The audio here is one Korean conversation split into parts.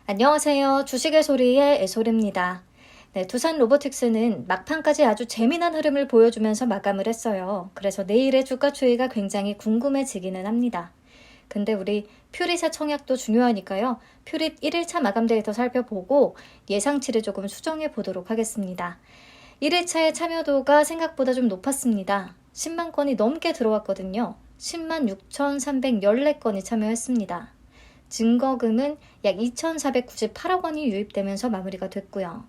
안녕하세요. 주식의 소리의 애소리입니다. 네, 두산 로보틱스는 막판까지 아주 재미난 흐름을 보여주면서 마감을 했어요. 그래서 내일의 주가 추이가 굉장히 궁금해지기는 합니다. 근데 우리 퓨릿의 청약도 중요하니까요. 퓨릿 1일차 마감 데이터 살펴보고 예상치를 조금 수정해 보도록 하겠습니다. 1일차의 참여도가 생각보다 좀 높았습니다. 10만 건이 넘게 들어왔거든요. 10만 6,314건이 참여했습니다. 증거금은 약 2,498억 원이 유입되면서 마무리가 됐고요.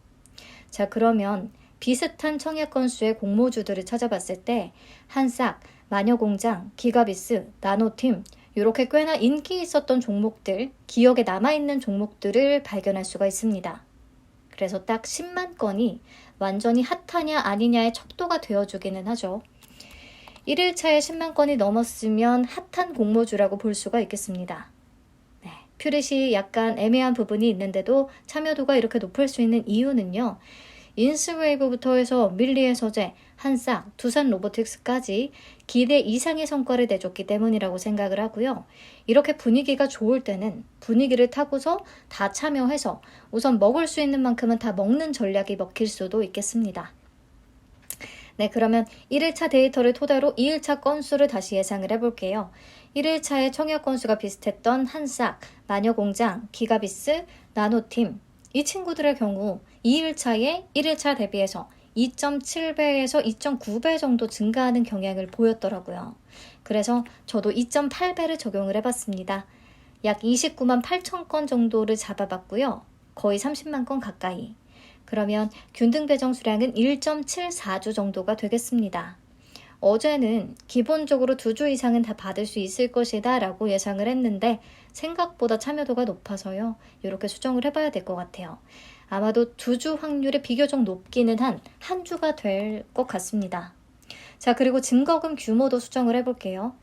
자, 그러면 비슷한 청약 건수의 공모주들을 찾아봤을 때 한싹, 마녀공장, 기가비스, 나노팀 이렇게 꽤나 인기 있었던 종목들, 기억에 남아있는 종목들을 발견할 수가 있습니다. 그래서 딱 10만 건이 완전히 핫하냐 아니냐의 척도가 되어주기는 하죠. 1일차에 10만 건이 넘었으면 핫한 공모주라고 볼 수가 있겠습니다. 퓨릿이 약간 애매한 부분이 있는데도 참여도가 이렇게 높을 수 있는 이유는요. 인스웨이브부터 해서 밀리의 서재, 한싹, 두산 로보틱스까지 기대 이상의 성과를 내줬기 때문이라고 생각을 하고요. 이렇게 분위기가 좋을 때는 분위기를 타고서 다 참여해서 우선 먹을 수 있는 만큼은 다 먹는 전략이 먹힐 수도 있겠습니다. 네, 그러면 1일차 데이터를 토대로 2일차 건수를 다시 예상을 해볼게요. 1일차의 청약 건수가 비슷했던 한싹, 마녀공장, 기가비스, 나노팀 이 친구들의 경우 2일차에 1일차 대비해서 2.7배에서 2.9배 정도 증가하는 경향을 보였더라고요. 그래서 저도 2.8배를 적용을 해봤습니다. 약 29만 8천 건 정도를 잡아봤고요. 거의 30만 건 가까이. 그러면 균등 배정 수량은 1.74주 정도가 되겠습니다. 어제는 기본적으로 2주 이상은 다 받을 수 있을 것이다 라고 예상을 했는데 생각보다 참여도가 높아서요. 이렇게 수정을 해봐야 될 것 같아요. 아마도 2주 확률이 비교적 높기는 한 주가 될 것 같습니다. 자, 그리고 증거금 규모도 수정을 해볼게요.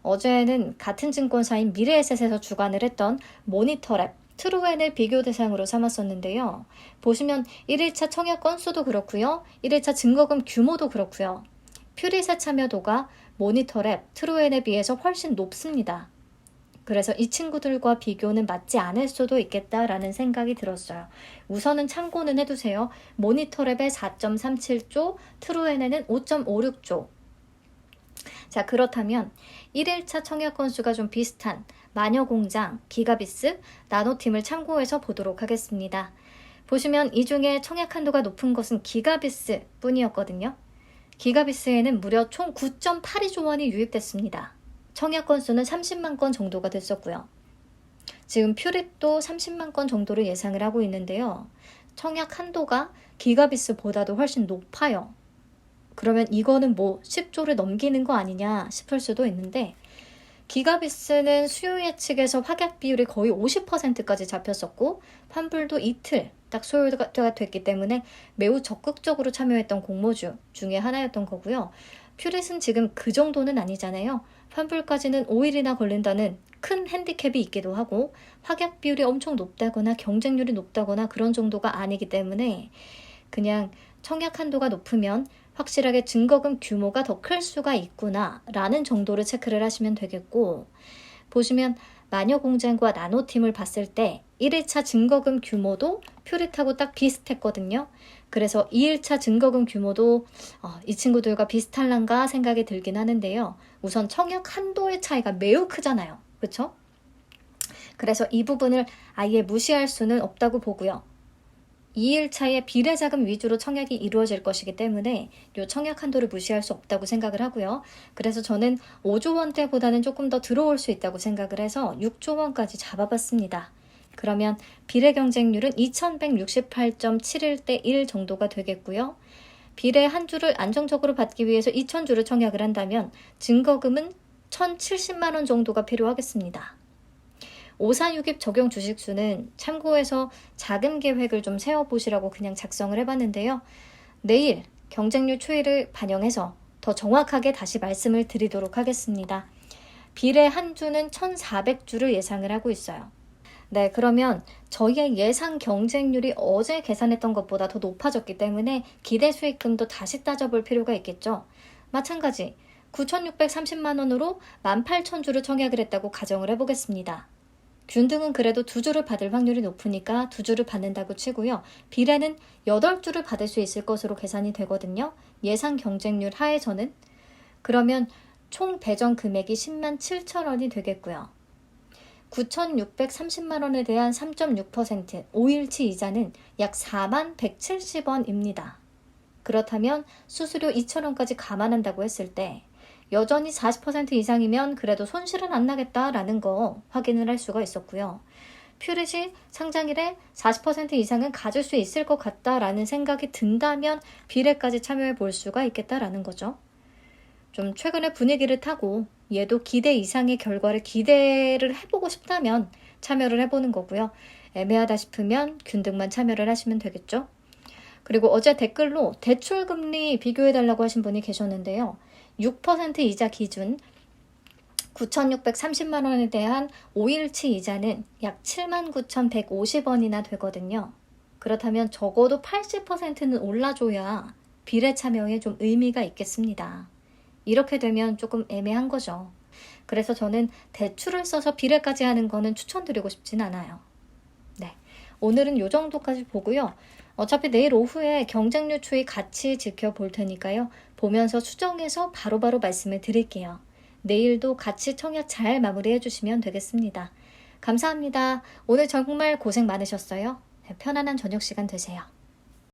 어제는 같은 증권사인 미래에셋에서 주관을 했던 모니터랩 트루엔을 비교 대상으로 삼았었는데요. 보시면 1일차 청약 건수도 그렇고요. 1일차 증거금 규모도 그렇고요. 퓨릿의 참여도가 모니터랩 트루엔에 비해서 훨씬 높습니다. 그래서 이 친구들과 비교는 맞지 않을 수도 있겠다라는 생각이 들었어요. 우선은 참고는 해두세요. 모니터랩에 4.37조, 트루엔에는 5.56조. 자, 그렇다면 1일차 청약 건수가 좀 비슷한 마녀공장, 기가비스, 나노팀을 참고해서 보도록 하겠습니다. 보시면 이 중에 청약 한도가 높은 것은 기가비스 뿐이었거든요. 기가비스에는 무려 총 9.82조 원이 유입됐습니다. 청약 건수는 30만 건 정도가 됐었고요. 지금 퓨릿도 30만 건 정도를 예상을 하고 있는데요. 청약 한도가 기가비스보다도 훨씬 높아요. 그러면 이거는 뭐 10조를 넘기는 거 아니냐 싶을 수도 있는데 기가비스는 수요 예측에서 확약 비율이 거의 50%까지 잡혔었고 환불도 이틀 딱 소요가 됐기 때문에 매우 적극적으로 참여했던 공모주 중에 하나였던 거고요. 퓨릿은 지금 그 정도는 아니잖아요. 환불까지는 5일이나 걸린다는 큰 핸디캡이 있기도 하고 확약 비율이 엄청 높다거나 경쟁률이 높다거나 그런 정도가 아니기 때문에 그냥 청약 한도가 높으면 확실하게 증거금 규모가 더 클 수가 있구나 라는 정도를 체크를 하시면 되겠고 보시면 마녀공장과 나노팀을 봤을 때 1일차 증거금 규모도 퓨릿하고 딱 비슷했거든요. 그래서 2일차 증거금 규모도 이 친구들과 비슷할란가 생각이 들긴 하는데요. 우선 청약 한도의 차이가 매우 크잖아요. 그렇죠? 그래서 이 부분을 아예 무시할 수는 없다고 보고요. 2일차에 비례자금 위주로 청약이 이루어질 것이기 때문에 이 청약 한도를 무시할 수 없다고 생각을 하고요. 그래서 저는 5조 원대보다는 조금 더 들어올 수 있다고 생각을 해서 6조 원까지 잡아봤습니다. 그러면 비례 경쟁률은 2168.71대 1 정도가 되겠고요. 비례 한 주를 안정적으로 받기 위해서 2000주를 청약을 한다면 증거금은 1070만 원 정도가 필요하겠습니다. 546입 적용 주식수는 참고해서 자금 계획을 좀 세워보시라고 그냥 작성을 해봤는데요. 내일 경쟁률 추이를 반영해서 더 정확하게 다시 말씀을 드리도록 하겠습니다. 비례 한 주는 1400주를 예상을 하고 있어요. 네, 그러면 저희의 예상 경쟁률이 어제 계산했던 것보다 더 높아졌기 때문에 기대 수익금도 다시 따져볼 필요가 있겠죠. 마찬가지 9,630만 원으로 18,000주를 청약을 했다고 가정을 해보겠습니다. 균등은 그래도 2주를 받을 확률이 높으니까 2주를 받는다고 치고요. 비례는 8주를 받을 수 있을 것으로 계산이 되거든요. 예상 경쟁률 하에서는. 그러면 총 배정 금액이 10만 7천 원이 되겠고요. 9,630만 원에 대한 3.6% 5일치 이자는 약 4만 170원입니다. 그렇다면 수수료 2천 원까지 감안한다고 했을 때 여전히 40% 이상이면 그래도 손실은 안 나겠다라는 거 확인을 할 수가 있었고요. 퓨릿이 상장일에 40% 이상은 가질 수 있을 것 같다라는 생각이 든다면 비례까지 참여해 볼 수가 있겠다라는 거죠. 좀 최근의 분위기를 타고 얘도 기대 이상의 결과를 기대를 해보고 싶다면 참여를 해보는 거고요. 애매하다 싶으면 균등만 참여를 하시면 되겠죠. 그리고 어제 댓글로 대출금리 비교해달라고 하신 분이 계셨는데요. 6% 이자 기준 9,630만 원에 대한 5일치 이자는 약 79,150원이나 되거든요. 그렇다면 적어도 80%는 올라줘야 비례 참여에 좀 의미가 있겠습니다. 이렇게 되면 조금 애매한 거죠. 그래서 저는 대출을 써서 비례까지 하는 거는 추천드리고 싶진 않아요. 네, 오늘은 이 정도까지 보고요. 어차피 내일 오후에 경쟁률 추이 같이 지켜볼 테니까요. 보면서 수정해서 바로바로 말씀을 드릴게요. 내일도 같이 청약 잘 마무리해 주시면 되겠습니다. 감사합니다. 오늘 정말 고생 많으셨어요. 편안한 저녁 시간 되세요.